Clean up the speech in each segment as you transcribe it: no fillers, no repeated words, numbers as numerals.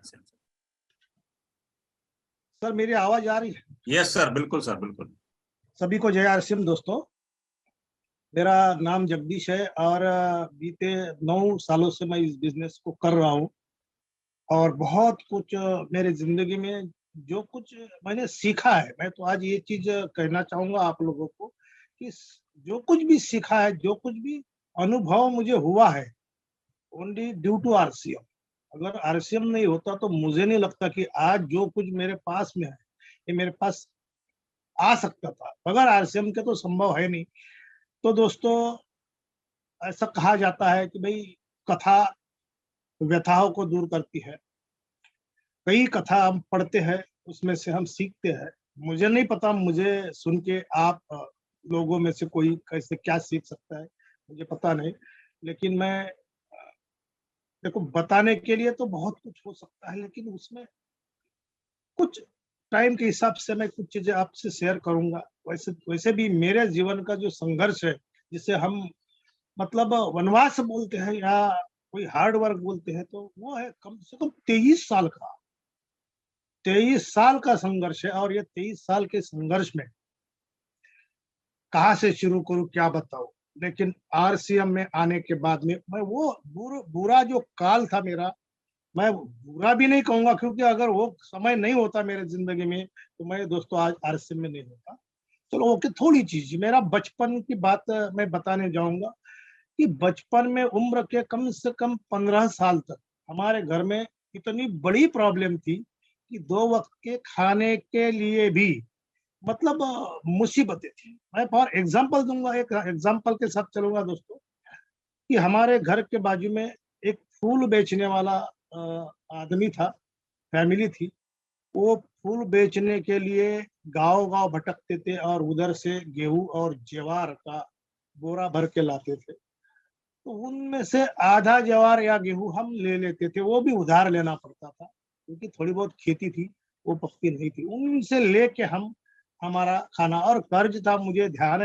RCM से। Sir मेरी आवाज आ रही है? यस सर, बिल्कुल सर, बिल्कुल। सभी को जय RCM दोस्तों। मेरा नाम जगदीश है और बीते 9 सालों से मैं इस बिजनेस को कर रहा हूँ और बहुत कुछ मेरे जिंदगी में जो कुछ मैंने सीखा है, मैं तो आज ये चीज कहना चाहूंगा आप लोगों को कि जो कुछ भी सीखा है, जो कुछ भी अनुभव मुझे हुआ है, ओनली ड्यू टू RCM। अगर RCM नहीं होता तो मुझे नहीं लगता कि आज जो कुछ मेरे पास में है ये मेरे पास आ सकता था। बगैर RCM के तो संभव है नहीं। तो दोस्तों ऐसा कहा जाता है कि भाई कथा व्यथाओं को दूर करती है। कई कथा हम पढ़ते हैं, उसमें से हम सीखते हैं। मुझे नहीं पता, मुझे सुन के आप लोगों में से कोई कैसे क्या सीख सकता है, मुझे पता नहीं। लेकिन मैं देखो, बताने के लिए तो बहुत कुछ हो सकता है, लेकिन उसमें कुछ टाइम के हिसाब से मैं कुछ चीजें आपसे शेयर करूंगा। वैसे भी मेरे जीवन का जो संघर्ष है, जिसे हम मतलब वनवास बोलते हैं या कोई हार्ड वर्क बोलते हैं, तो वो है कम से कम 23 साल का। 23 साल का संघर्ष है। और ये 23 साल के संघर्ष में कहाँ से शुरू करूं, क्या बताऊं। लेकिन RCM में आने के बाद में मैं वो बुरा जो काल था मेरा, मैं बुरा भी नहीं कहूंगा, क्योंकि अगर वो समय नहीं होता मेरे जिंदगी में तो मैं दोस्तों आज RCM में नहीं होता। चलो ओके, थोड़ी चीज मेरा बचपन की बात मैं बताने जाऊंगा कि बचपन में उम्र के कम से कम 15 साल तक हमारे घर में इतनी बड़ी प्रॉब्लम थी कि 2 वक्त के खाने के लिए भी मतलब मुसीबतें थी। मैं फॉर एग्जाम्पल दूंगा, एक एग्जाम्पल के साथ चलूंगा दोस्तों, कि हमारे घर के बाजू में एक फूल बेचने वाला आदमी था, फैमिली थी। वो फूल बेचने के लिए गांव गांव भटकते थे और उधर से गेहूं और ज्वार का बोरा भर के लाते थे। तो उनमें से आधा ज्वार या गेहूं हम ले लेते थे, वो भी उधार लेना पड़ता था क्योंकि थोड़ी बहुत खेती थी, वो पक्की नहीं थी। उनसे लेके हम हमारा खाना, और कर्ज था, मुझे ध्यान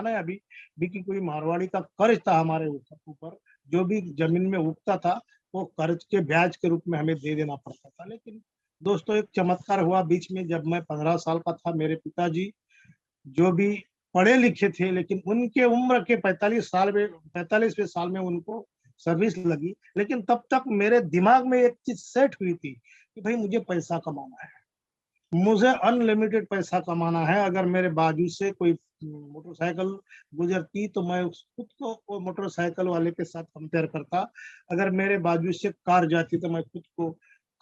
है अभी भी कि कोई मारवाड़ी का कर्ज था हमारे ऊपर। जो भी जमीन में उगता था वो कर्ज के ब्याज के रूप में हमें दे देना पड़ता था। लेकिन दोस्तों एक चमत्कार हुआ बीच में, जब मैं 15 साल का था, मेरे पिताजी जो भी पढ़े लिखे थे, लेकिन उनके उम्र के 45वें साल में उनको सर्विस लगी। लेकिन तब तक मेरे दिमाग में एक चीज सेट हुई थी कि भाई मुझे पैसा कमाना है, मुझे अनलिमिटेड पैसा कमाना है। अगर मेरे बाजू से कोई मोटरसाइकिल गुजरती तो मैं खुद को वो मोटरसाइकिल वाले के साथ कंपेयर करता। अगर मेरे बाजू से कार जाती तो मैं खुद को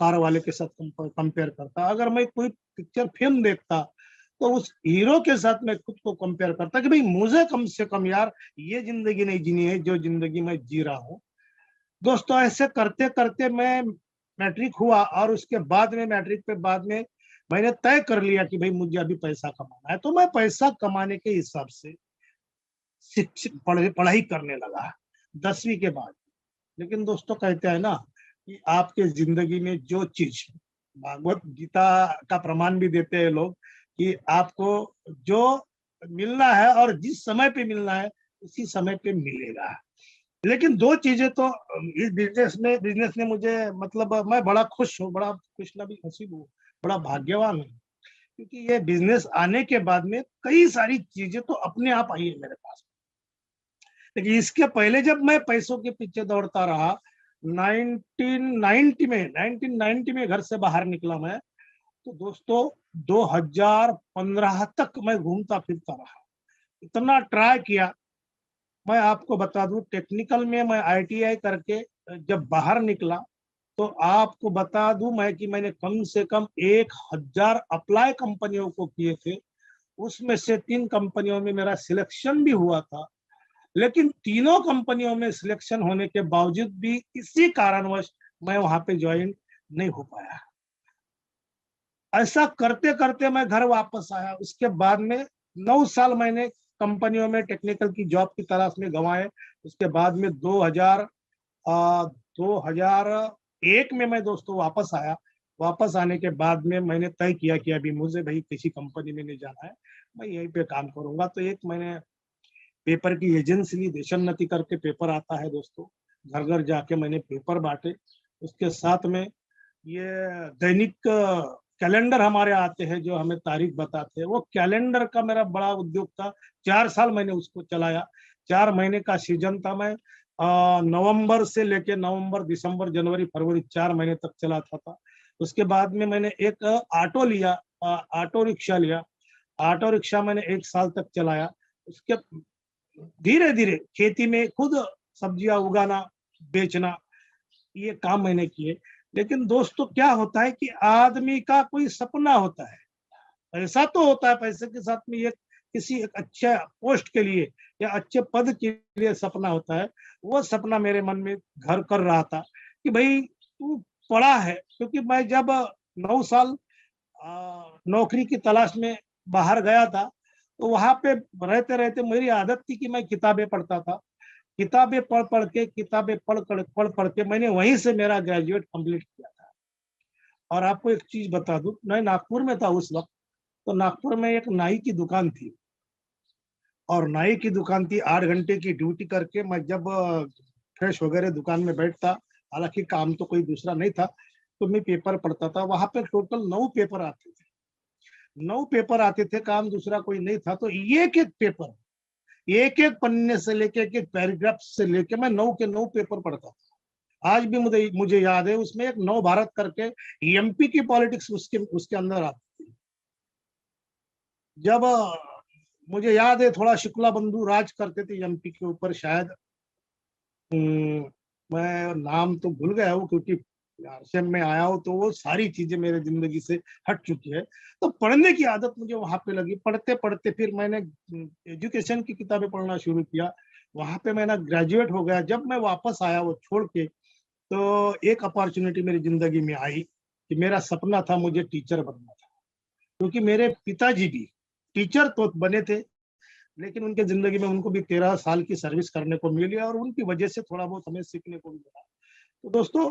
कार वाले के साथ कंपेयर करता। अगर मैं कोई पिक्चर फिल्म देखता तो उस हीरो के साथ मैं खुद को कंपेयर करता कि भाई मुझे कम से कम यार ये जिंदगी नहीं जीनी है जो जिंदगी मैं जी रहा हूँ। दोस्तों ऐसे करते करते मैं मैट्रिक हुआ, और उसके बाद में मैट्रिक के बाद में मैंने तय कर लिया कि भाई मुझे अभी पैसा कमाना है। तो मैं पैसा कमाने के हिसाब से पढ़ाई करने लगा 10वीं के बाद। लेकिन दोस्तों कहते हैं ना कि आपके जिंदगी में जो चीज, भागवत गीता का प्रमाण भी देते हैं लोग कि आपको जो मिलना है और जिस समय पे मिलना है उसी समय पे मिलेगा। लेकिन 2 चीजें तो इस बिजनेस ने मुझे मतलब मैं बड़ा खुश हूँ, बड़ा खुश नबी नसीब हूँ, बड़ा भाग्यवान हूँ, क्योंकि ये बिजनेस आने के बाद में कई सारी चीजें तो अपने आप आई है मेरे पास। लेकिन इसके पहले जब मैं पैसों के पीछे दौड़ता रहा, 1990 में घर से बाहर निकला मैं, तो दोस्तों 2015 तक मैं घूमता फिरता रहा, इतना ट्राई किया। मैं आपको बता दूं, टेक्निकल में मैं ITI करके जब बाहर निकला तो आपको बता दूं मैं कि मैंने कम से कम 1000 अप्लाई कंपनियों को किए थे। उसमें से 3 कंपनियों में मेरा सिलेक्शन भी हुआ था, लेकिन तीनों कंपनियों में सिलेक्शन होने के बावजूद भी इसी कारणवश मैं वहां पे ज्वाइन नहीं हो पाया। ऐसा करते करते मैं घर वापस आया। उसके बाद में 9 साल मैंने कंपनियों में टेक्निकल की जॉब की तलाश में गंवाए। उसके बाद में 2001 में मैं दोस्तों वापस आया। वापस आने के बाद में मैंने तय किया कि अभी मुझे भाई किसी कंपनी में नहीं जाना है, मैं यहीं पे काम करूंगा। तो एक मैंने पेपर की एजेंसी ली, देशोन्नति करके पेपर आता है दोस्तों, घर घर जाके मैंने पेपर बांटे। उसके साथ में ये दैनिक कैलेंडर हमारे आते हैं जो हमें तारीख बताते हैं, वो कैलेंडर का मेरा बड़ा उद्योग था। 4 साल मैंने उसको चलाया। 4 महीने का सीजन था। मैं नवंबर से लेके नवंबर, दिसंबर, जनवरी, फरवरी 4 महीने तक चलाता था। उसके बाद में मैंने एक ऑटो लिया, ऑटो रिक्शा लिया। ऑटो रिक्शा मैंने 1 साल तक चलाया। उसके धीरे धीरे खेती में खुद सब्जियां उगाना, बेचना, ये काम मैंने किए। लेकिन दोस्तों क्या होता है कि आदमी का कोई सपना होता है, पैसा तो होता है, पैसे के साथ में ये किसी एक अच्छे पोस्ट के लिए या अच्छे पद के लिए सपना होता है। वो सपना मेरे मन में घर कर रहा था कि भाई तू पढ़ा है, क्योंकि मैं जब 9 साल नौकरी की तलाश में बाहर गया था, तो वहां पे रहते रहते मेरी आदत थी कि मैं किताबें पढ़ता था। किताबें पढ़ पढ़ के मैंने वहीं से मेरा ग्रेजुएट कंप्लीट किया था। और आपको एक चीज बता दूं, मैं नागपुर में था उस वक्त। तो नागपुर में एक नाई की दुकान थी, और नाई की दुकान थी। 8 घंटे की ड्यूटी करके मैं जब फ्रेश वगैरह दुकान में बैठता, हालांकि काम तो कोई दूसरा नहीं था, तो मैं पेपर पढ़ता था। वहां पे टोटल 9 पेपर आते थे। 9 पेपर आते थे, काम दूसरा कोई नहीं था। तो एक एक पेपर, एक एक पन्ने से लेके, एक एक पैराग्राफ से लेके मैं 9 के 9 पेपर पढ़ता था। आज भी मुझे मुझे याद है, उसमें एक नव भारत करके एमपी की पॉलिटिक्स उसके उसके अंदर आती थी। जब मुझे याद है, थोड़ा शुक्ला बंधु राज करते थे एमपी के ऊपर शायद। मैं नाम तो भूल गया हूँ, क्योंकि आरसीएम में आया हूँ तो वो सारी चीजें मेरे जिंदगी से हट चुकी है। तो पढ़ने की आदत मुझे वहां पे लगी। पढ़ते पढ़ते फिर मैंने एजुकेशन की किताबें पढ़ना शुरू किया। वहां पे मैंने ग्रेजुएट हो गया। जब मैं वापस आया वो छोड़ के, तो एक अपॉर्चुनिटी मेरी जिंदगी में आई कि मेरा सपना था, मुझे टीचर बनना था। क्योंकि मेरे पिताजी भी टीचर तो बने थे, लेकिन उनके जिंदगी में उनको भी 13 साल की सर्विस करने को मिली, और उनकी वजह से थोड़ा बहुत हमें सीखने को भी मिला। तो दोस्तों,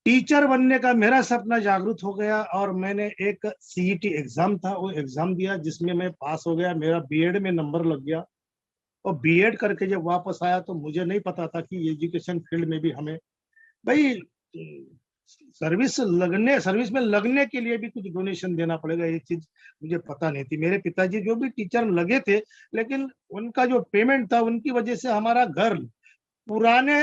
टीचर बनने का मेरा सपना जागरूक हो गया, और मैंने एक सीईटी एग्जाम था, वो एग्जाम दिया, जिसमें मैं पास हो गया। मेरा बीएड में नंबर लग गया। और बीएड करके जब वापस आया, तो मुझे नहीं पता था कि एजुकेशन फील्ड में भी हमें, भाई, सर्विस में लगने के लिए भी कुछ डोनेशन देना पड़ेगा। ये चीज मुझे पता नहीं थी। मेरे पिताजी जो भी टीचर लगे थे, लेकिन उनका जो पेमेंट था, उनकी वजह से हमारा घर पुराने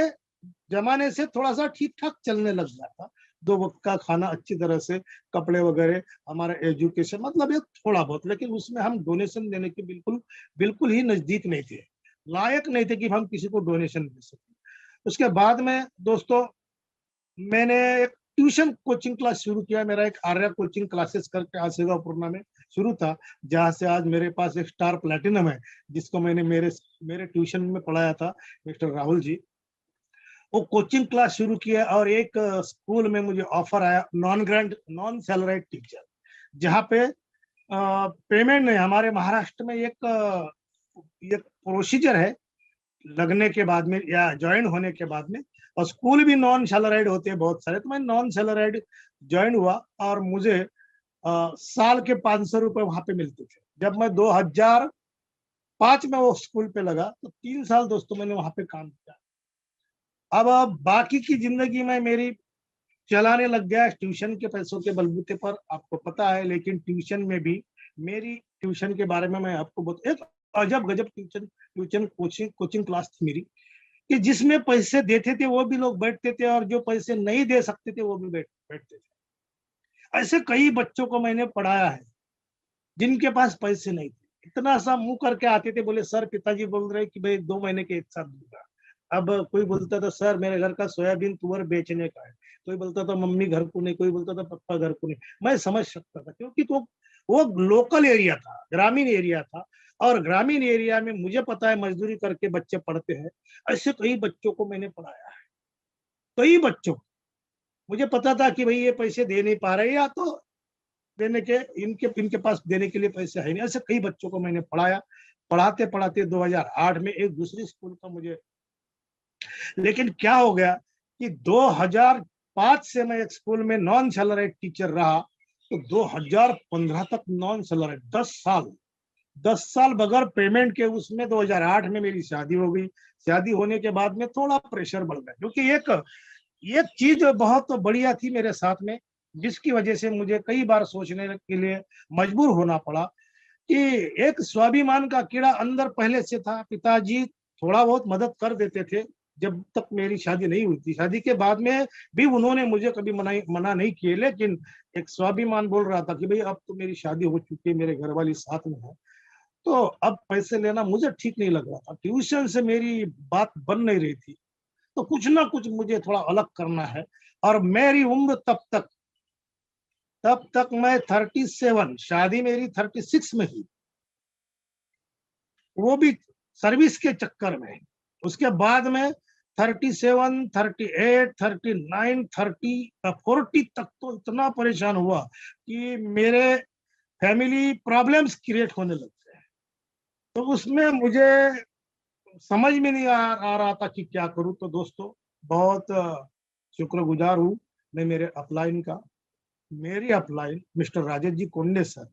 जमाने से थोड़ा सा ठीक ठाक चलने लग गया था। 2 वक्त का खाना अच्छी तरह से, कपड़े वगैरह, हमारा एजुकेशन, मतलब ये थोड़ा बहुत। लेकिन उसमें हम डोनेशन देने के बिल्कुल बिल्कुल ही नजदीक नहीं थे, लायक नहीं थे कि हम किसी को डोनेशन दे सकें। उसके बाद में दोस्तों, मैंने एक ट्यूशन कोचिंग क्लास शुरू किया। मेरा एक आर्या कोचिंग क्लासेस करके आसेगा पूर्णा में शुरू था, जहां से आज मेरे पास एक स्टार प्लेटिनम है, जिसको मैंने मेरे मेरे ट्यूशन में पढ़ाया था, मिस्टर राहुल जी। वो कोचिंग क्लास शुरू किया, और एक स्कूल में मुझे ऑफर आया, non grant non salaried teacher, जहाँ पे पेमेंट नहीं। हमारे महाराष्ट्र में एक प्रोसीजर है लगने के बाद में या ज्वाइन होने के बाद में, और स्कूल भी नॉन सैलराइड होते हैं बहुत सारे। तो मैं नॉन सैलराइड ज्वाइन हुआ, और मुझे साल के 500 रुपए वहां पे मिलते थे। जब मैं 2005 में वो स्कूल पे लगा, तो 3 साल दोस्तों मैंने वहां पे काम किया। अब बाकी की जिंदगी में मेरी चलाने लग गया ट्यूशन के पैसों के बलबूते पर, आपको पता है। लेकिन ट्यूशन में भी, मेरी ट्यूशन के बारे में मैं आपको बता, एक अजब गजब tuition tuition coaching coaching class थी मेरी, कि जिसमें पैसे देते थे वो भी लोग बैठते थे, और जो पैसे नहीं दे सकते थे वो भी बैठते थे। ऐसे कई बच्चों को मैंने पढ़ाया है, जिनके पास पैसे नहीं थे। इतना सा मुंह करके आते थे, बोले सर पिताजी बोल रहे कि भाई 2 महीने के एक साथ दूंगा। अब कोई बोलता था सर मेरे घर का सोयाबीन तुअर बेचने का है, कोई बोलता था मम्मी घर को नहीं, कोई बोलता था पापा घर को नहीं। मैं समझ सकता था, क्योंकि तो वो लोकल एरिया था, ग्रामीण एरिया था। और ग्रामीण एरिया में मुझे पता है मजदूरी करके बच्चे पढ़ते हैं। ऐसे कई बच्चों को मैंने पढ़ाया है, कई बच्चों को। मुझे पता था कि भाई ये पैसे दे नहीं पा रहे, या तो देने के इनके इनके पास देने के लिए पैसे है नहीं। ऐसे कई बच्चों को मैंने पढ़ाया। पढ़ाते पढ़ाते 2008 में एक दूसरी स्कूल का मुझे, लेकिन क्या हो गया कि 2005 से मैं एक स्कूल में नॉन सैलराइड टीचर रहा, तो 2015 तक नॉन सैलराइड, 10 साल बगैर पेमेंट के। उसमें 2008 में मेरी शादी हो गई। शादी होने के बाद में थोड़ा प्रेशर बढ़ गया, क्योंकि एक एक चीज बहुत बढ़िया थी मेरे साथ में, जिसकी वजह से मुझे कई बार सोचने के लिए मजबूर होना पड़ा कि एक स्वाभिमान का कीड़ा अंदर पहले से था। पिताजी थोड़ा बहुत मदद कर देते थे जब तक मेरी शादी नहीं हुई थी। शादी के बाद में भी उन्होंने मुझे कभी मना नहीं किए, लेकिन एक स्वाभिमान बोल रहा था कि भाई अब तो मेरी शादी हो चुकी है, मेरे घर वाली साथ में है, तो अब पैसे लेना मुझे ठीक नहीं लग रहा था। ट्यूशन से मेरी बात बन नहीं रही थी, तो कुछ ना कुछ मुझे थोड़ा अलग करना है। और मेरी उम्र तब तक मैं 37, शादी मेरी 36 में हुई, वो भी सर्विस के चक्कर में। उसके बाद में 37, 38, 39, 40 तक तो इतना परेशान हुआ कि मेरे फैमिली प्रॉब्लम्स क्रिएट होने लग गए। तो उसमें मुझे समझ में नहीं आ रहा था कि क्या करूं। तो दोस्तों, बहुत शुक्रगुजार हूं मैं मेरे अपलाइन का। मेरी upline mister Rajesh ji कोंडे sir,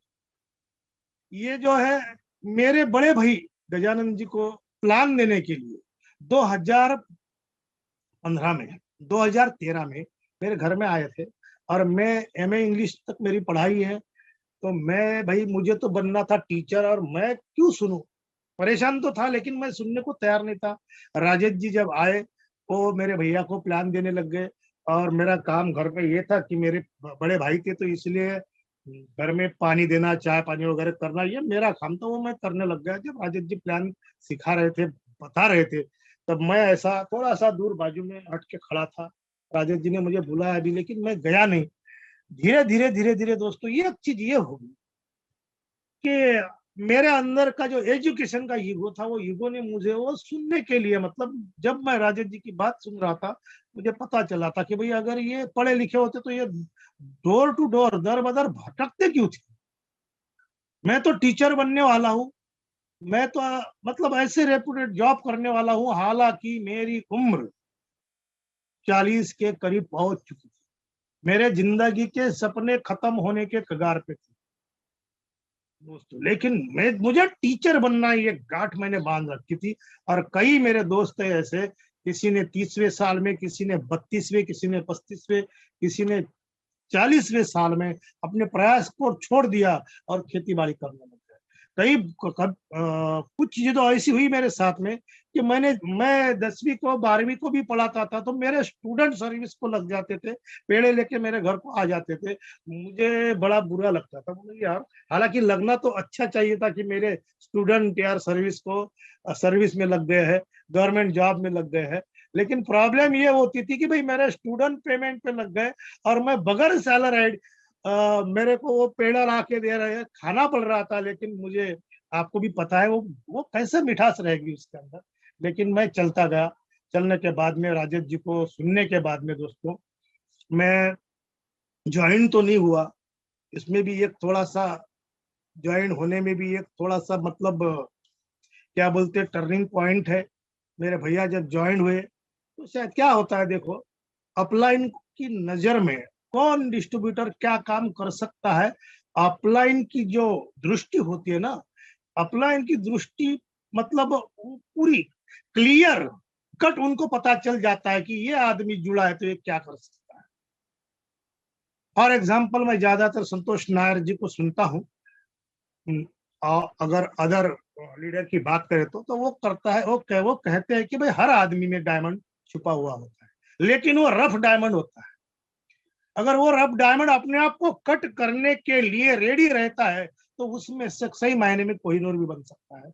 ये जो है मेरे बड़े भाई गजानंद जी को प्लान देने के लिए 2015 में 2013 में मेरे घर में आए थे। और मैं एमए इंग्लिश तक मेरी पढ़ाई है, तो मैं भाई मुझे तो बनना था टीचर, और मैं क्यों सुनूं। परेशान तो था लेकिन मैं सुनने को तैयार नहीं था। राजेश जी जब आए वो मेरे भैया को प्लान देने लग गए, और मेरा काम घर पे ये था कि मेरे बड़े भाई थे, तो इसलिए घर में पानी देना, चाय पानी वगैरह करना, ये मेरा काम था, वो मैं करने लग गया। जब राजेश जी प्लान सिखा रहे थे, बता रहे थे, तब मैं ऐसा थोड़ा सा दूर बाजू में हट के खड़ा था। राजेश जी ने मुझे बुलाया भी, लेकिन मैं गया नहीं। धीरे धीरे दोस्तों, ये एक चीज ये होगी कि मेरे अंदर का जो एजुकेशन का ईगो था, वो ईगो ने मुझे वो सुनने के लिए, मतलब जब मैं राजेश जी की बात सुन रहा था, मुझे पता चला था कि भाई अगर ये पढ़े लिखे होते तो ये डोर टू डोर, दर बदर भटकते क्यों थे। मैं तो टीचर बनने वाला हूँ, मैं तो मतलब ऐसे रेपुटेड जॉब करने वाला हूँ, हालांकि मेरी उम्र 40 के करीब पहुंच चुकी थी। मेरे जिंदगी के सपने खत्म होने के कगार पे थे दोस्तों, लेकिन मुझे टीचर बनना, ये गांठ मैंने बांध रखी थी। और कई मेरे दोस्त है ऐसे, किसी ने 30वें साल में, किसी ने 32वें, किसी ने 35वें, किसी ने 40वें साल में अपने प्रयास को छोड़ दिया और खेती बाड़ी करने लग गए। कुछ चीजें तो ऐसी हुई मेरे साथ में कि मैं 10वीं को 12वीं को भी पढ़ाता था, तो मेरे स्टूडेंट सर्विस को लग जाते थे, पेड़े लेके मेरे घर को आ जाते थे। मुझे बड़ा बुरा लगता था, बोले यार, हालांकि लगना तो अच्छा चाहिए था कि मेरे स्टूडेंट यार सर्विस में लग गए हैं, गवर्नमेंट जॉब में लग गए हैं। लेकिन प्रॉब्लम ये होती थी कि भाई मेरे स्टूडेंट पेमेंट पे लग गए, और मैं बगैर सैलराइड, मेरे को वो पेड़ा ला के दे रहे हैं, खाना पड़ रहा था। लेकिन मुझे, आपको भी पता है वो कैसे मिठास रहेगी उसके अंदर। लेकिन मैं चलता गया। चलने के बाद में, राजेश जी को सुनने के बाद में दोस्तों, मैं ज्वाइन तो नहीं हुआ। इसमें भी एक थोड़ा सा, ज्वाइन होने में भी एक थोड़ा सा मतलब क्या बोलते हैं, टर्निंग पॉइंट है। मेरे भैया जब ज्वाइन हुए, तो शायद क्या होता है देखो, अपलाइन की नजर में कौन डिस्ट्रीब्यूटर क्या काम कर सकता है, अपलाइन की जो दृष्टि होती है ना, अपलाइन की दृष्टि मतलब पूरी क्लियर कट उनको पता चल जाता है कि ये आदमी जुड़ा है तो ये क्या कर सकता है। फॉर एग्जाम्पल, मैं ज्यादातर संतोष नायर जी को सुनता हूँ। और अगर अदर लीडर की बात करें तो वो करता है, वो कहते हैं कि भाई हर आदमी में डायमंड छुपा हुआ होता है, लेकिन वो रफ डायमंड होता है। अगर वो रफ डायमंड अपने आप को कट करने के लिए रेडी रहता है, तो उसमें से सही मायने में कोहिनूर भी बन सकता है।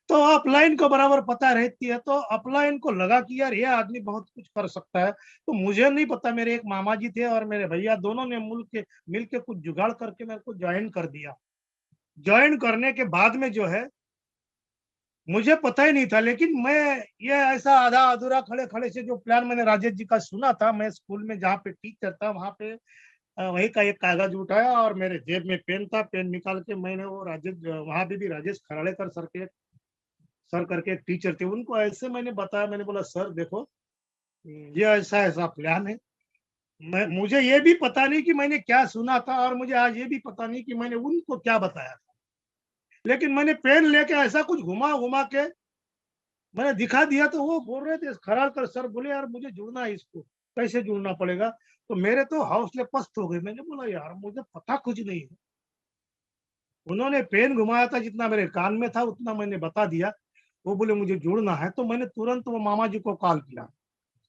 तो अपलाइन को बराबर पता रहती है, तो अपलाइन को लगा कि यार ये आदमी बहुत कुछ कर सकता है। तो मुझे नहीं पता, मेरे एक मामा जी थे और मेरे भैया, दोनों ने मिल के कुछ जुगाड़ करके मेरे को ज्वाइन कर दिया। ज्वाइन करने के बाद में जो है, मुझे पता ही नहीं था, लेकिन मैं ये ऐसा आधा अधूरा खड़े खड़े से जो प्लान मैंने राजेश जी का सुना था, मैं स्कूल में जहाँ पे टीचर था वहां पे वही का एक कागज उठाया, और मेरे जेब में पेन था, पेन निकाल के मैंने वो राजेश, वहां पे भी राजेश खराड़ेकर सर करके एक टीचर थे, उनको ऐसे मैंने बताया। मैंने बोला सर देखो, ये ऐसा ऐसा प्लान है। मुझे ये भी पता नहीं कि मैंने क्या सुना था, और मुझे आज ये भी पता नहीं कि मैंने उनको क्या बताया था। लेकिन मैंने पेन लेके ऐसा कुछ घुमा घुमा के मैंने दिखा दिया, तो वो बोल रहे थे खराड़कर सर, बोले यार मुझे जुड़ना है इसको। कैसे जुड़ना पड़ेगा? तो मेरे तो हौसले पस्त हो गए। मैंने बोला यार मुझे पता कुछ नहीं है। उन्होंने पेन घुमाया था, जितना मेरे कान में था उतना मैंने बता दिया। वो बोले मुझे जुड़ना है, तो मैंने तुरंत वो मामा जी को कॉल किया,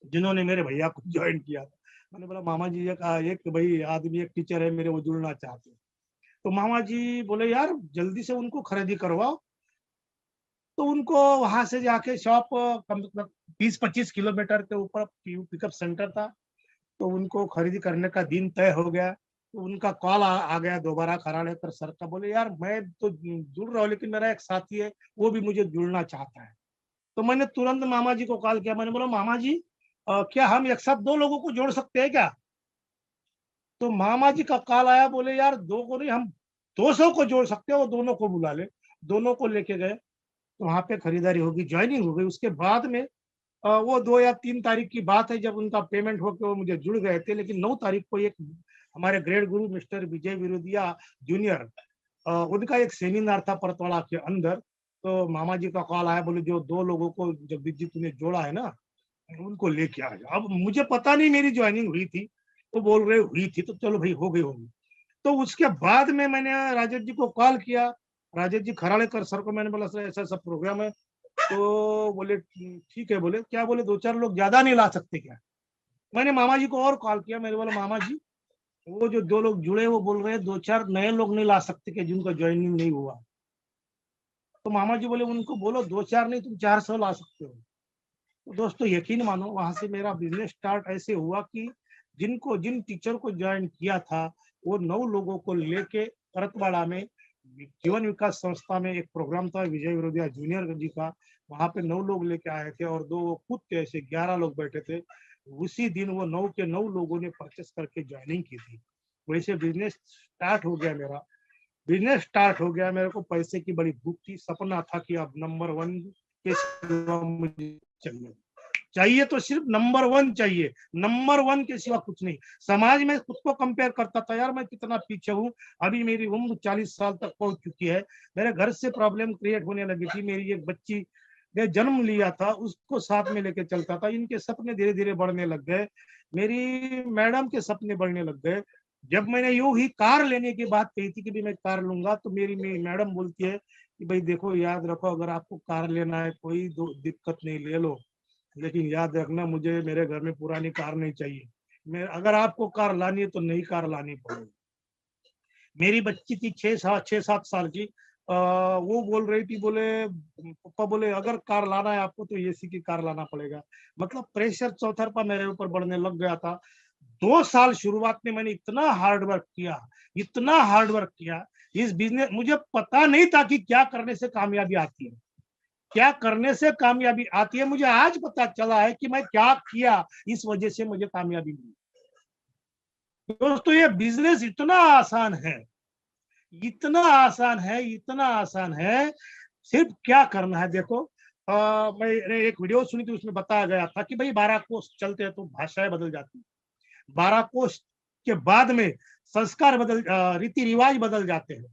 जिन्होंने मेरे भैया को जॉइन किया था। मैंने बोला मामा जी एक भाई आदमी एक टीचर है मेरे, वो जुड़ना चाहते हैं। तो मामा जी बोले यार जल्दी से उनको खरीदी करवाओ। तो उनको वहां से जाके शॉप कम से कम 20-25 किलोमीटर के ऊपर पिकअप सेंटर था। तो उनको खरीदी करने का दिन तय हो गया। तो उनका कॉल आ गया दोबारा खराड़ेकर सर का। बोले यार मैं तो जुड़ रहा हूँ, लेकिन मेरा एक साथी है वो भी मुझे जुड़ना चाहता है। तो मैंने तुरंत मामा जी को कॉल किया। मैंने बोला मामा जी क्या हम एक साथ 2 लोगों को जोड़ सकते हैं क्या? तो मामा जी का कॉल आया, बोले यार 2 को नहीं, हम 200 को जोड़ सकते हैं, वो दोनों को बुला ले। दोनों को लेके गए, तो वहाँ पे खरीदारी होगी, जॉइनिंग हो गई। उसके बाद में वो 2 या 3 तारीख की बात है, जब उनका पेमेंट होके वो मुझे जुड़ गए थे। लेकिन 9 तारीख को एक हमारे ग्रेड गुरु मिस्टर विजय विरोधिया जूनियर, उनका एक सेमिनार था परतवाड़ा के अंदर। तो मामा जी का कॉल आया, बोले जो 2 लोगों को जगदीश जी तूने जोड़ा है ना, उनको लेके आ जा। अब मुझे पता नहीं मेरी ज्वाइनिंग हुई थी, तो बोल रहे हुई थी, तो चलो भाई हो गई होगी। तो उसके बाद में मैंने राजेश जी को कॉल किया। राजेश जी खराड़ेकर सर को मैंने बोला सर ऐसा ऐसा प्रोग्राम है। तो बोले ठीक है। बोले क्या? बोले 2-4 लोग ज्यादा नहीं ला सकते क्या? मैंने मामा जी को और कॉल किया। मैंने बोला मामा जी वो जो 2 लोग जुड़े वो बोल रहे हैं 2-4 नए लोग नहीं ला सकते क्या, जिनका ज्वाइनिंग नहीं हुआ। तो मामा जी बोले उनको बोलो 2-4 नहीं तुम 400 ला सकते हो। तो दोस्तों यकीन मानो वहां से मेरा बिजनेस स्टार्ट ऐसे हुआ कि जिन टीचर को ज्वाइन किया था वो 9 लोगों को लेके करतवाड़ा में जीवन विकास संस्था में एक प्रोग्राम था विजय विरोधिया जूनियर जी का। वहां पे 9 लोग लेके आए थे और 2 खुद के ऐसे 11 लोग बैठे थे। उसी दिन वो 9 के 9 लोगों ने परचेस करके ज्वाइनिंग की थी। वैसे बिजनेस स्टार्ट हो गया मेरा। बिजनेस स्टार्ट हो गया। मेरे को पैसे की बड़ी भूख थी, सपना था कि अब नंबर 1 के सिवा मुझे चाहिए। चाहिए तो सिर्फ नंबर 1 चाहिए, नंबर 1 के सिवा कुछ नहीं। समाज में खुद को कंपेयर करता था यार मैं कितना पीछे हूँ। अभी मेरी उम्र 40 साल तक पहुंच चुकी है। मेरे घर से प्रॉब्लम क्रिएट होने लगी थी। मेरी एक बच्ची ने जन्म लिया था, उसको साथ में लेके चलता था। इनके सपने धीरे धीरे बढ़ने लग गए। मेरी मैडम के सपने बढ़ने लग गए। जब मैंने यूं ही कार लेने की बात कही थी कि भी मैं कार लूंगा, तो मेरी मैडम बोलती है कि भाई देखो याद रखो, अगर आपको कार लेना है कोई दिक्कत नहीं, ले लो, लेकिन याद रखना मुझे मेरे घर में पुरानी कार नहीं चाहिए। मैं अगर आपको कार लानी है तो नई कार लानी पड़ेगी। मेरी बच्ची थी 6-7 साल की। वो बोल रही थी, बोले पापा बोले अगर कार लाना है आपको तो एसी की कार लाना पड़ेगा। मतलब प्रेशर चौतरफा मेरे ऊपर बढ़ने लग गया था। 2 साल शुरुआत में मैंने इतना हार्ड वर्क किया, इतना हार्ड वर्क किया। इस बिजनेस मुझे पता नहीं था कि क्या करने से कामयाबी आती है, क्या करने से कामयाबी आती है। मुझे आज पता चला है कि मैं क्या किया, इस वजह से मुझे कामयाबी मिली। दोस्तों ये बिजनेस इतना आसान है, इतना आसान है, इतना आसान है। सिर्फ क्या करना है देखो। मैंने एक वीडियो सुनी थी, उसमें बताया गया था कि भाई 12 कोस चलते हैं तो भाषाएं बदल जाती है। 12 कोस के बाद में संस्कार रीति रिवाज बदल जाते हैं।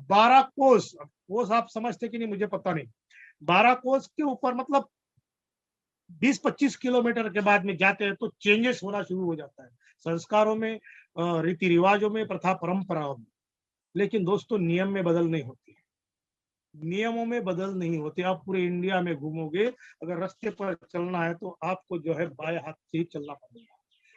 12 कोस आप समझते कि नहीं मुझे पता नहीं। 12 कोस के ऊपर मतलब 20-25 किलोमीटर के बाद में जाते हैं तो चेंजेस होना शुरू हो जाता है, संस्कारों में, रीति रिवाजों में, प्रथा परंपराओं में। लेकिन दोस्तों नियम में बदल नहीं होती, नियमों में बदल नहीं होते। आप पूरे इंडिया में घूमोगे, अगर रास्ते पर चलना है तो आपको जो है बाएं हाथ से ही चलना पड़ेगा।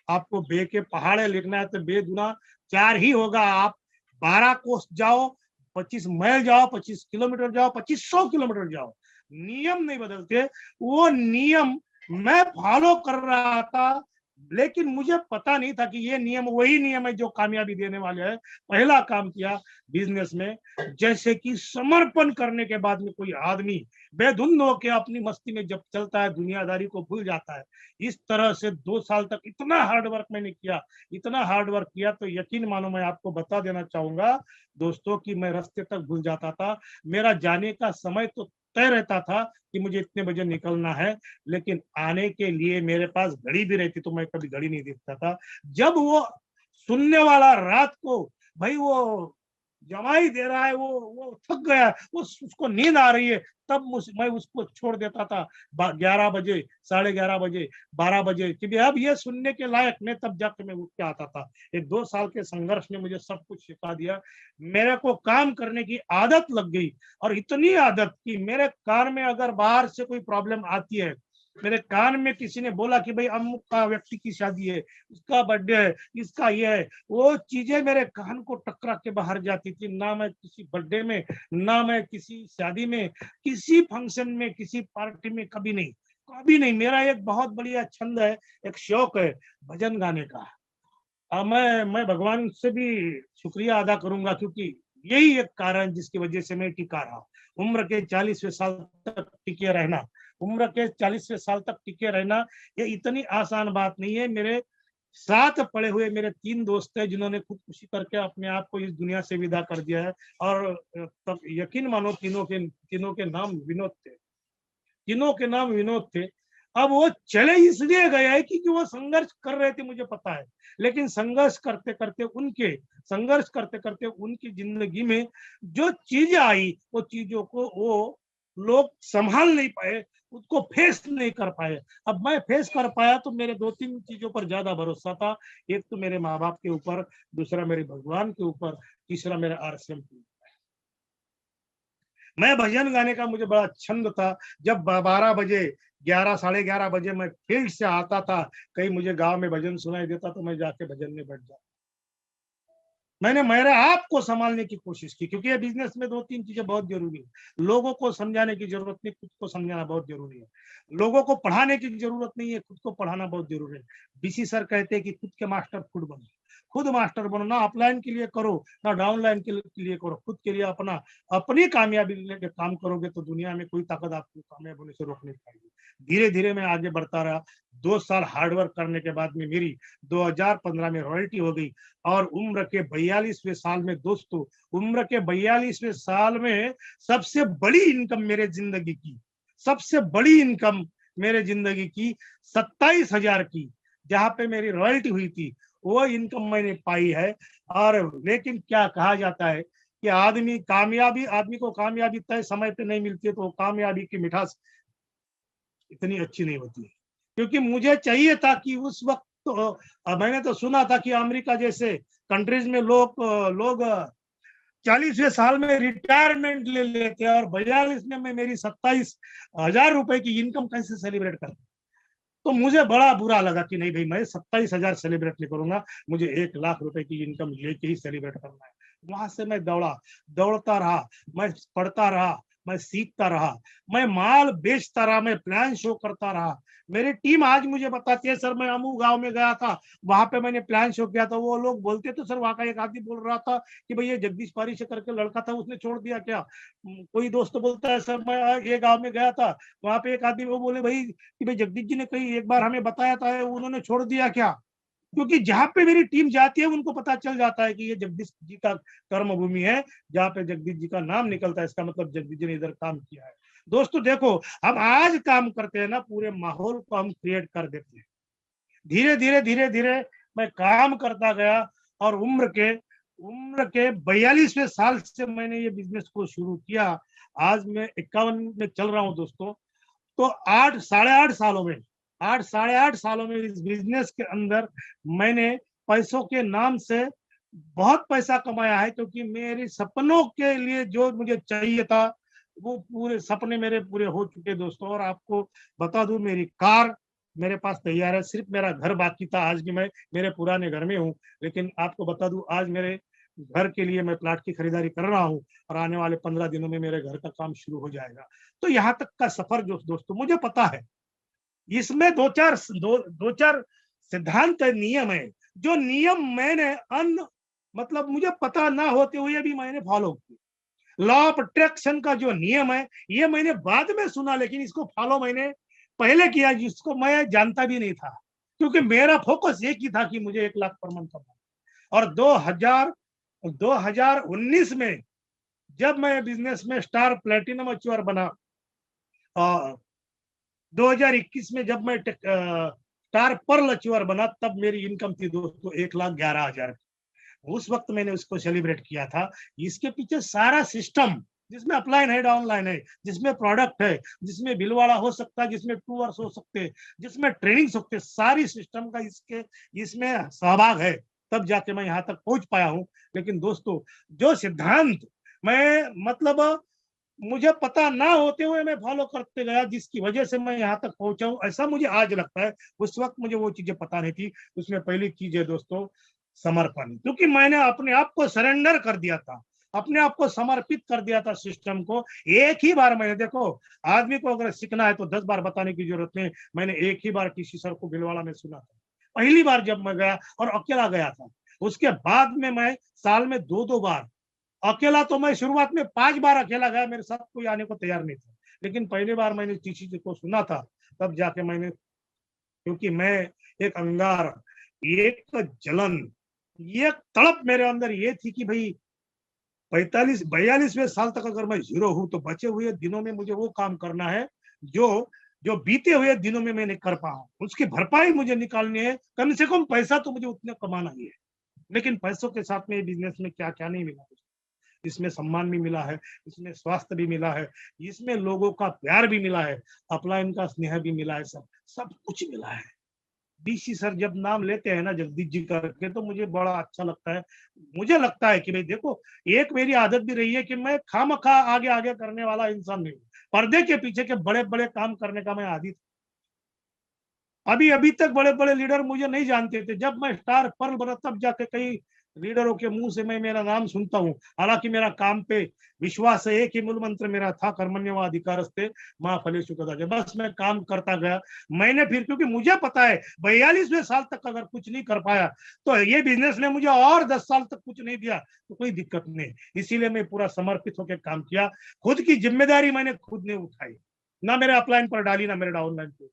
आपको बे के पहाड़े लिखना है तो बे दुना 4 ही होगा। आप 12 कोस जाओ, 25 माइल जाओ, 25 किलोमीटर जाओ, 2500 किलोमीटर जाओ, नियम नहीं बदलते। वो नियम मैं फॉलो कर रहा था, लेकिन मुझे पता नहीं था कि ये नियम वही नियम है जो कामयाबी देने वाले हैं। पहला काम किया बिजनेस में, जैसे कि समर्पण करने के बाद में कोई आदमी बेधुंध होकर अपनी मस्ती में जब चलता है दुनियादारी को भूल जाता है। इस तरह से 2 साल तक इतना हार्ड वर्क मैंने किया, इतना हार्ड वर्क किया, तो यकीन मानो मैं आपको बता देना चाहूंगा दोस्तों कि मैं रास्ते तक भूल जाता था। मेरा जाने का समय तो तय रहता था कि मुझे इतने बजे निकलना है, लेकिन आने के लिए मेरे पास घड़ी भी रहती तो मैं कभी घड़ी नहीं देखता था। जब वो सुनने वाला रात को, भाई वो जमाई दे रहा है, वो थक गया, वो उसको नींद आ रही है, तब मैं उसको छोड़ देता था 11 बजे, 11:30 बजे, 12 बजे, कि अब ये सुनने के लायक नहीं, तब जाके मैं उठ के आता था। ये 2 साल के संघर्ष ने मुझे सब कुछ सिखा दिया। मेरे को काम करने की आदत लग गई, और इतनी आदत कि मेरे कार में अगर बाहर से कोई प्रॉब्लम आती है, मेरे कान में किसी ने बोला कि भाई अमुक का व्यक्ति की शादी है, उसका बर्थडे है, इसका ये है, वो चीजें मेरे कान को टकरा के बाहर जाती थी। ना मैं किसी बर्थडे में, ना मैं किसी शादी में, किसी फंक्शन में, किसी पार्टी में, कभी नहीं, कभी नहीं। मेरा एक बहुत बढ़िया छंद है, एक शौक है भजन गाने का। मैं भगवान से भी शुक्रिया अदा करूंगा, क्योंकि यही एक कारण जिसकी वजह से मैं टिका रहा। उम्र के 40वें साल तक टिके रहना, उम्र के 40वें साल तक टिके रहना, ये इतनी आसान बात नहीं है। मेरे साथ पढ़े हुए मेरे 3 दोस्त हैं जिन्होंने खुदकुशी करके अपने आप को इस दुनिया से विदा कर दिया है, और तब यकीन मानो तीनों के नाम विनोद थे, तीनों के नाम विनोद थे। अब वो चले इसलिए गए हैं क्योंकि वो संघर्ष कर रहे थे, मुझे पता है, लेकिन संघर्ष करते करते उनकी जिंदगी में जो चीजें आई, वो चीजों को वो लोग संभाल नहीं पाए, उसको फेस नहीं कर पाए। अब मैं फेस कर पाया तो मेरे 2-3 चीजों पर ज्यादा भरोसा था। एक तो मेरे माँ बाप के ऊपर, दूसरा मेरे भगवान के ऊपर, तीसरा मेरे RCM के ऊपर। मैं भजन गाने का मुझे बड़ा छंद था। जब 12 बजे, 11, 11:30 बजे मैं फील्ड से आता था, कहीं मुझे गांव में भजन सुनाई देता तो मैं जाके भजन में बैठ जाता। मैंने मेरे आप को संभालने की कोशिश की, क्योंकि ये बिजनेस में 2-3 चीजें बहुत जरूरी है। लोगों को समझाने की जरूरत नहीं, खुद को समझाना बहुत जरूरी है। लोगों को पढ़ाने की जरूरत नहीं है, खुद को पढ़ाना बहुत जरूरी है। BC सर कहते हैं कि खुद के मास्टर खुद बनो, खुद मास्टर बनो, ना अपलाइन के लिए करो, ना डाउनलाइन के लिए करो, खुद के लिए अपनी कामयाबी लेके काम करोगे तो दुनिया में कोई ताकत आपको कामयाब होने से रोक नहीं पाएगी। धीरे धीरे मैं आगे बढ़ता रहा। 2 साल हार्डवर्क करने के बाद में मेरी 2015 में रॉयल्टी हो गई, और उम्र के 42वें साल में दोस्तों, उम्र के 42वें साल में सबसे बड़ी इनकम मेरे जिंदगी की, सबसे बड़ी इनकम मेरे जिंदगी की 27,000 की, जहां पे मेरी रॉयल्टी हुई थी, वो इनकम मैंने पाई है। और लेकिन क्या कहा जाता है कि आदमी को कामयाबी तय समय पे नहीं मिलती है, तो कामयाबी की मिठास इतनी अच्छी नहीं होती है। क्योंकि मुझे चाहिए था कि उस वक्त मैंने तो सुना था कि अमेरिका जैसे कंट्रीज में लोग 40वें साल में रिटायरमेंट ले लेते हैं, और 42 में मैं मेरी 27,000 रुपए की इनकम कैसे सेलिब्रेट कर। तो मुझे बड़ा बुरा लगा कि नहीं भाई, मैं 27,000 सेलिब्रेट नहीं करूंगा, मुझे 1 लाख रुपए की इनकम लेके ही सेलिब्रेट करना है। वहां से मैं दौड़ता रहा, मैं पढ़ता रहा, मैं सीखता रहा, मैं माल बेचता रहा, मैं प्लान शो करता रहा। मेरी टीम आज मुझे बताती है, सर मैं अमू गांव में गया था, वहां पे मैंने प्लान शो किया था। वो लोग बोलते तो सर, वहां का एक आदमी बोल रहा था कि भाई ये जगदीश पारी से करके लड़का था, उसने छोड़ दिया क्या। कोई दोस्त बोलता है सर मैं ये गांव में गया था, वहां पे एक आदमी, वो बोले भाई कि भाई जगदीश जी ने कहीं एक बार हमें बताया था, उन्होंने छोड़ दिया क्या। क्योंकि जहां पे मेरी टीम जाती है उनको पता चल जाता है कि ये जगदीश जी का कर्म भूमि है, जहां पे जगदीश जी का नाम निकलता है, इसका मतलब जगदीश जी ने इधर काम किया है। दोस्तों देखो, हम आज काम करते हैं ना, पूरे माहौल को हम क्रिएट कर देते हैं। धीरे धीरे मैं काम करता गया, और उम्र के 42वें साल से मैंने ये बिजनेस को शुरू किया। आज मैं 51 में चल रहा हूँ दोस्तों। तो 8 साढ़े 8 सालों में इस बिजनेस के अंदर मैंने पैसों के नाम से बहुत पैसा कमाया है, क्योंकि मेरे सपनों के लिए जो मुझे चाहिए था, वो पूरे सपने मेरे पूरे हो चुके दोस्तों। और आपको बता दूं, मेरी कार मेरे पास तैयार है, सिर्फ मेरा घर बाकी था। आज भी मैं मेरे पुराने घर में हूँ, लेकिन आपको बता दूं, आज मेरे घर के लिए मैं प्लाट की खरीदारी कर रहा हूँ, और आने वाले 15 दिनों में मेरे घर का काम शुरू हो जाएगा। तो यहाँ तक का सफर जो दोस्तों मुझे पता है, इसमें दो चार सिद्धांत है, नियम है, जो नियम मैंने मतलब मुझे पता ना होते हुए भी मैंने फॉलो किया। लॉ ऑफ अट्रैक्शन का जो नियम है, ये मैंने बाद में सुना, लेकिन इसको फॉलो मैंने पहले किया, जिसको मैं जानता भी नहीं था, क्योंकि मेरा फोकस एक ही था कि मुझे 1 लाख पर मंथ कमाना। और 2019 में जब मैं बिजनेस में स्टार प्लेटिनम अचीवर बना, 2021 में जब मैं स्टार पर्ल अचीवर बना, तब मेरी इनकम थी दोस्तों 1,11,000। उस वक्त मैंने उसको सेलिब्रेट किया था। इसके पीछे सारा सिस्टम, जिसमें अपलाइन है, डाउनलाइन है, जिसमें प्रोडक्ट है, जिसमें बिलवाड़ा हो सकता है, जिसमें टूअर्स हो सकते हैं, जिसमें ट्रेनिंग हो सकते, सारी सिस्टम का इसके इसमें सहभाग है, तब जाके मैं यहाँ तक पहुंच पाया हूँ। लेकिन दोस्तों, जो सिद्धांत मैं मतलब मुझे पता ना होते हुए मैं फॉलो करते गया, जिसकी वजह से मैं यहाँ तक पहुंचा हूँ, ऐसा मुझे आज लगता है। उस वक्त मुझे वो चीजें पता नहीं थी। उसमें पहली चीज है दोस्तों, समर्पण, क्योंकि मैंने अपने आप को सरेंडर कर दिया था, अपने आप को समर्पित कर दिया था सिस्टम को। एक ही बार मैंने, देखो, आदमी को अगर सीखना है तो 10 बार बताने की जरूरत नहीं। मैंने एक ही बार टीसी सर को भीलवाड़ा में सुना था, पहली बार जब मैं गया, और अकेला गया था। उसके बाद में मैं साल में 2-2 बार अकेला, तो मैं शुरुआत में 5 बार अकेला गया, मेरे साथ कोई आने को तैयार नहीं था। लेकिन पहली बार मैंने टीसी जी को सुना था, तब जाके मैंने, क्योंकि मैं एक अंगार, एक जलन, ये तड़प मेरे अंदर ये थी कि भाई 45-42वें साल तक अगर मैं जीरो हूं, तो बचे हुए दिनों में मुझे वो काम करना है जो जो बीते हुए दिनों में मैं नहीं कर पाऊं, उसकी भरपाई मुझे निकालनी है। कम से कम पैसा तो मुझे उतने कमाना ही है। लेकिन पैसों के साथ में बिजनेस में क्या क्या नहीं मिला। इसमें सम्मान भी मिला है, इसमें स्वास्थ्य भी मिला है, इसमें लोगों का प्यार भी मिला है, अपलाइन का स्नेह भी मिला है, सब सब कुछ मिला है। डीसी सर जब नाम लेते हैं ना, जगदीश जी करके, तो मुझे बड़ा अच्छा लगता है। मुझे लगता है कि भाई देखो, एक मेरी आदत भी रही है कि मैं खामखा आगे आगे करने वाला इंसान नहीं हूँ। पर्दे के पीछे के बड़े बड़े काम करने का मैं आदी था। अभी अभी तक बड़े बड़े लीडर मुझे नहीं जानते थे। जब मैं स्टार पर्ल बना, तब जाके कई लीडरों के मुंह से मैं मेरा नाम सुनता हूँ। हालांकि मेरा काम पे विश्वास है, एक ही मूल मंत्र मेरा था, कर्मण्येवाधिकारस्ते मां फलेषु कदाचन। बस मैं काम करता गया। मैंने फिर, क्योंकि मुझे पता है 42वें साल तक अगर कुछ नहीं कर पाया, तो ये बिजनेस ने मुझे और 10 साल तक कुछ नहीं दिया तो कोई दिक्कत नहीं। इसीलिए मैं पूरा समर्पित होकर काम किया। खुद की जिम्मेदारी मैंने खुद ने उठाई, ना मेरे अपलाइन पर डाली, ना मेरे डाउनलाइन पर।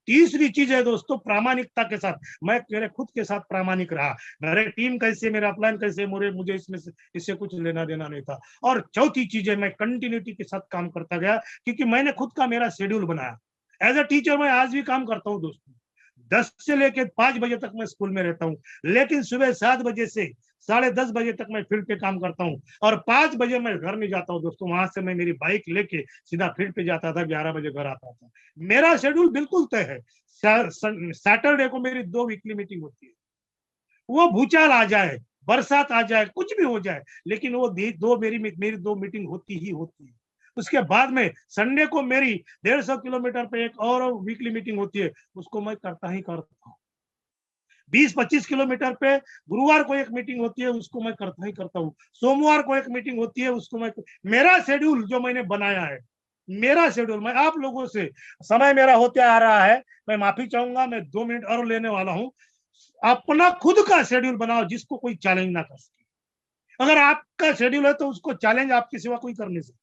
तीसरी चीज है दोस्तों, प्रामाणिकता के साथ। मैं मेरे खुद के साथ प्रामाणिक रहा। मेरे टीम कैसे, मेरा अपलाइन कैसे, मुझे इसमें से इससे कुछ लेना देना नहीं था। और चौथी चीज है, मैं कंटिन्यूटी के साथ काम करता गया, क्योंकि मैंने खुद का मेरा शेड्यूल बनाया। एज अ टीचर मैं आज भी काम करता हूँ दोस्तों। 10 से लेकर 5 बजे तक मैं स्कूल में रहता हूँ, लेकिन सुबह 7 बजे से 10:30 बजे तक मैं फील्ड पे काम करता हूँ, और 5 बजे मैं घर नहीं जाता हूँ दोस्तों। वहां से मैं मेरी बाइक लेके सीधा फील्ड पे जाता था, 11 बजे घर आता था। मेरा शेड्यूल बिल्कुल तय है। सैटरडे को मेरी 2 वीकली मीटिंग होती है। वो भूचाल आ जाए, बरसात आ जाए, कुछ भी हो जाए, लेकिन वो दो मेरी 2 मीटिंग होती ही होती है। उसके बाद में संडे को मेरी 150 किलोमीटर पे एक और वीकली मीटिंग होती है, उसको मैं करता ही करता हूँ। 20-25 किलोमीटर पे गुरुवार को एक मीटिंग होती है, उसको मैं करता ही करता हूँ। सोमवार को एक मीटिंग होती है, उसको मैं, मेरा शेड्यूल जो मैंने बनाया है, मेरा शेड्यूल, मैं आप लोगों से, समय मेरा होते आ रहा है, मैं माफी चाहूंगा, मैं 2 मिनट और लेने वाला हूँ। अपना खुद का शेड्यूल बनाओ, जिसको कोई चैलेंज ना कर सके। अगर आपका शेड्यूल है तो उसको चैलेंज आपके सिवा कोई कर नहीं सकता।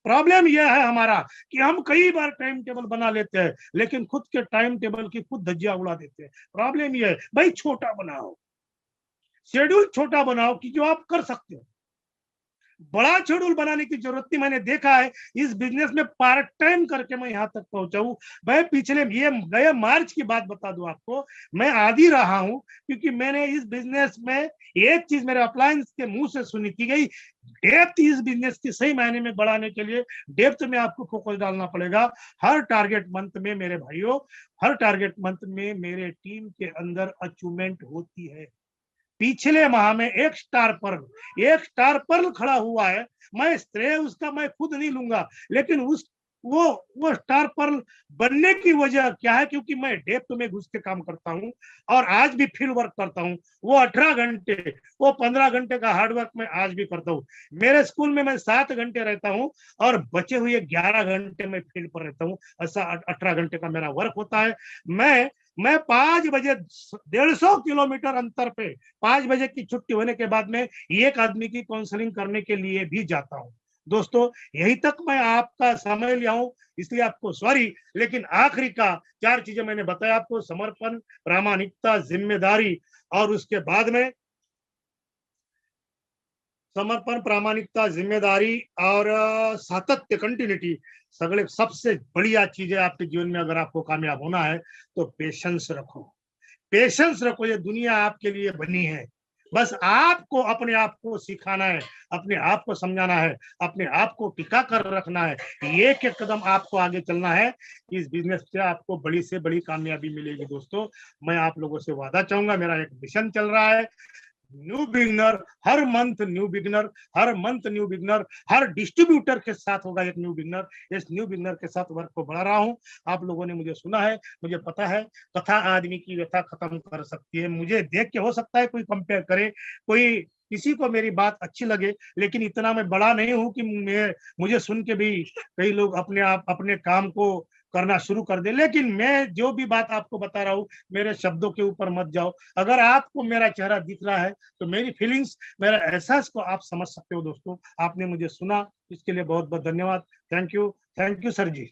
प्रॉब्लम यह है हमारा कि हम कई बार टाइम टेबल बना लेते हैं, लेकिन खुद के टाइम टेबल की खुद धज्जियां उड़ा देते हैं। प्रॉब्लम यह है, भाई छोटा बनाओ, शेड्यूल छोटा बनाओ कि जो आप कर सकते हो। बड़ा शेड्यूल बनाने की जरूरत नहीं। मैंने देखा है इस बिजनेस में पार्ट टाइम करके मैं यहाँ तक पहुंचा हूँ। मैं पिछले ये गए मार्च की बात बता दूं आपको, मैं आदी रहा हूँ, क्योंकि मैंने इस बिजनेस में एक चीज मेरे अपलायंस के मुंह से सुनी की गई, डेप्थ इस बिजनेस की सही मायने में बढ़ाने के लिए डेप्थ में आपको फोकस डालना पड़ेगा। हर टारगेट मंथ में मेरे भाइयों, हर टारगेट मंथ में मेरे टीम के अंदर अचीवमेंट होती है। पिछले माह में एक स्टार पर्ल खड़ा हुआ है। मैं श्रेय उसका मैं खुद नहीं लूंगा, लेकिन उस वो स्टार पर्ल बनने की वजह क्या है, क्योंकि मैं डेप्थ में घुस के काम करता हूं, और आज भी फील्ड वर्क करता हूं। वो 18 घंटे, वो 15 घंटे का हार्ड वर्क मैं आज भी करता हूं। मेरे स्कूल में मैं 7 घंटे रहता हूं, और बचे हुए 11 घंटे मैं फील्ड पर रहता हूं। ऐसा 18 घंटे का मेरा वर्क होता है। मैं 5 बजे 150 किलोमीटर अंतर पे 5 बजे की छुट्टी होने के बाद में एक आदमी की काउंसलिंग करने के लिए भी जाता हूं। दोस्तों, यही तक मैं आपका समय लिया हूं, इसलिए आपको सॉरी। लेकिन आखिरी का 4 चीजें मैंने बताया आपको, समर्पण, प्रामाणिकता, जिम्मेदारी, और उसके बाद में समर्पण, प्रामाणिकता, जिम्मेदारी और सातत्य, कंटिन्यूटी, सगळे सबसे बढ़िया चीज है आपके जीवन में। अगर आपको कामयाब होना है तो पेशेंस रखो, पेशेंस रखो। ये दुनिया आपके लिए बनी है। बस आपको अपने आप को सिखाना है, अपने आप को समझाना है, अपने आप को टिका कर रखना है। एक एक कदम आपको आगे चलना है। इस बिजनेस से आपको बड़ी से बड़ी कामयाबी मिलेगी दोस्तों। मैं आप लोगों से वादा चाहूंगा, मेरा एक मिशन चल रहा है, न्यू बिगनर, हर मंथ न्यू बिगनर, हर मंथ न्यू बिगनर, हर डिस्ट्रीब्यूटर के साथ होगा एक न्यू बिगनर। इस न्यू बिगनर के साथ वर्क को बढ़ा रहा हूं। आप लोगों ने मुझे सुना है, मुझे पता है, कथा आदमी की व्यथा खत्म कर सकती है। मुझे देख के हो सकता है कोई कंपेयर करे, कोई किसी को मेरी बात अच्छी लगे, लेकिन इतना मैं बड़ा नहीं हूं कि मुझे सुन के भी कई लोग अपने आप अपने काम को करना शुरू कर दे। लेकिन मैं जो भी बात आपको बता रहा हूं, मेरे शब्दों के ऊपर मत जाओ। अगर आपको मेरा चेहरा दिख रहा है तो मेरी फीलिंग्स, मेरा एहसास को आप समझ सकते हो दोस्तों। आपने मुझे सुना, इसके लिए बहुत बहुत धन्यवाद। Thank you sir ji.